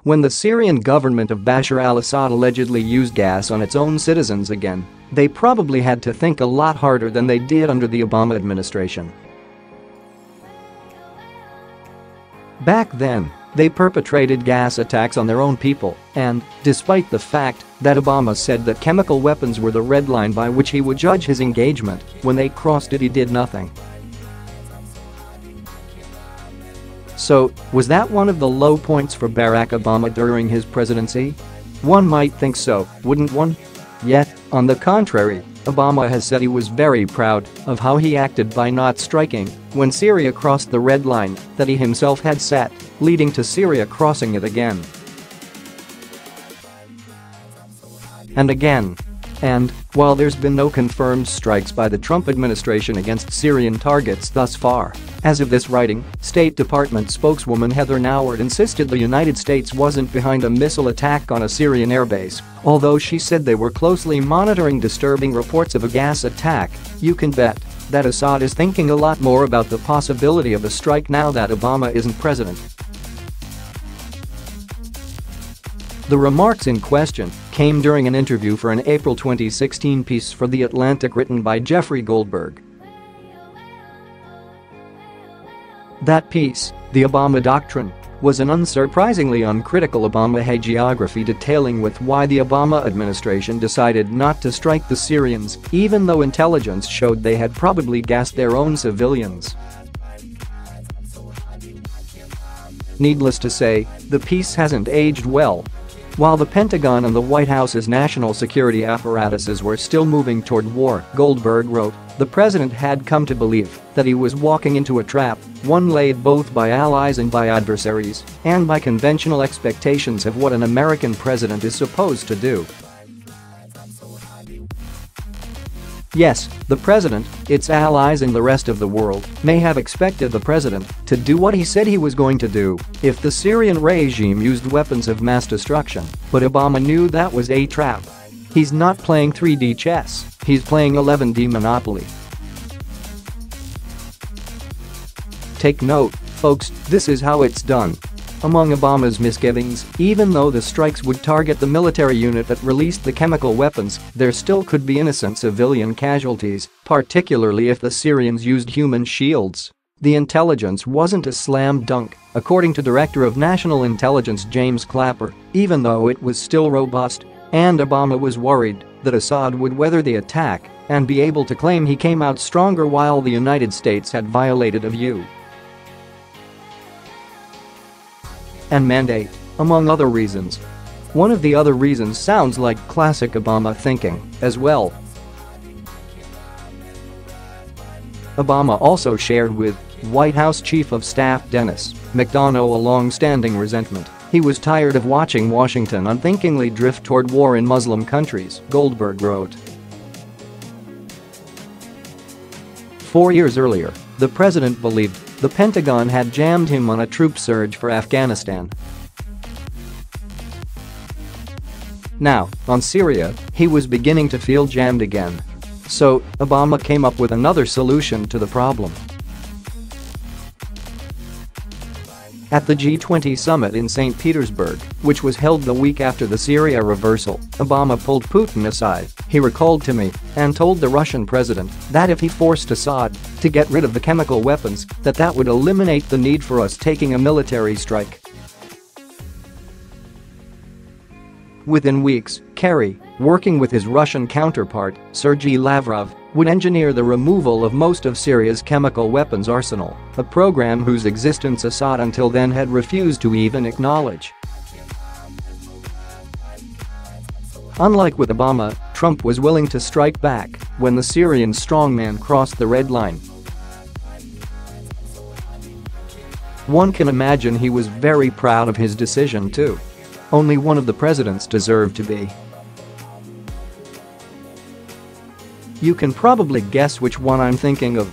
When the Syrian government of Bashar al-Assad allegedly used gas on its own citizens again, they probably had to think a lot harder than they did under the Obama administration. Back then, they perpetrated gas attacks on their own people, and, despite the fact that Obama said that chemical weapons were the red line by which he would judge his engagement, when they crossed it he did nothing. So, was that one of the low points for Barack Obama during his presidency? One might think so, wouldn't one? Yet, on the contrary, Obama has said he was very proud of how he acted by not striking when Syria crossed the red line that he himself had set, leading to Syria crossing it again. And again. And, while there's been no confirmed strikes by the Trump administration against Syrian targets thus far, as of this writing, State Department spokeswoman Heather Nauert insisted the United States wasn't behind a missile attack on a Syrian airbase, although she said they were closely monitoring disturbing reports of a gas attack. You can bet that Assad is thinking a lot more about the possibility of a strike now that Obama isn't president. The remarks in question came during an interview for an April 2016 piece for The Atlantic written by Jeffrey Goldberg. That piece, The Obama Doctrine, was an unsurprisingly uncritical Obama hagiography detailing with why the Obama administration decided not to strike the Syrians, even though intelligence showed they had probably gassed their own civilians. Needless to say, the piece hasn't aged well. While the Pentagon and the White House's national security apparatuses were still moving toward war, Goldberg wrote, the president had come to believe that he was walking into a trap, one laid both by allies and by adversaries, and by conventional expectations of what an American president is supposed to do. Yes, the president, its allies and the rest of the world may have expected the president to do what he said he was going to do if the Syrian regime used weapons of mass destruction, but Obama knew that was a trap. He's not playing 3D chess, he's playing 11D Monopoly. Take note, folks, this is how it's done. Among Obama's misgivings, even though the strikes would target the military unit that released the chemical weapons, there still could be innocent civilian casualties, particularly if the Syrians used human shields. The intelligence wasn't a slam dunk, according to Director of National Intelligence James Clapper, even though it was still robust, and Obama was worried that Assad would weather the attack and be able to claim he came out stronger while the United States had violated a view and mandate, among other reasons. One of the other reasons sounds like classic Obama thinking, as well. Obama also shared with White House Chief of Staff Dennis McDonough a long-standing resentment. He was tired of watching Washington unthinkingly drift toward war in Muslim countries, Goldberg wrote. 4 years earlier, the president believed the Pentagon had jammed him on a troop surge for Afghanistan. Now, on Syria, he was beginning to feel jammed again. So, Obama came up with another solution to the problem. At the G20 summit in St. Petersburg, which was held the week after the Syria reversal, Obama pulled Putin aside, he recalled to me, and told the Russian president that if he forced Assad to get rid of the chemical weapons, that would eliminate the need for us taking a military strike. Within weeks, Kerry, working with his Russian counterpart, Sergei Lavrov, would engineer the removal of most of Syria's chemical weapons arsenal, a program whose existence Assad until then had refused to even acknowledge. Unlike with Obama, Trump was willing to strike back when the Syrian strongman crossed the red line. One can imagine he was very proud of his decision too. Only one of the presidents deserved to be. You can probably guess which one I'm thinking of.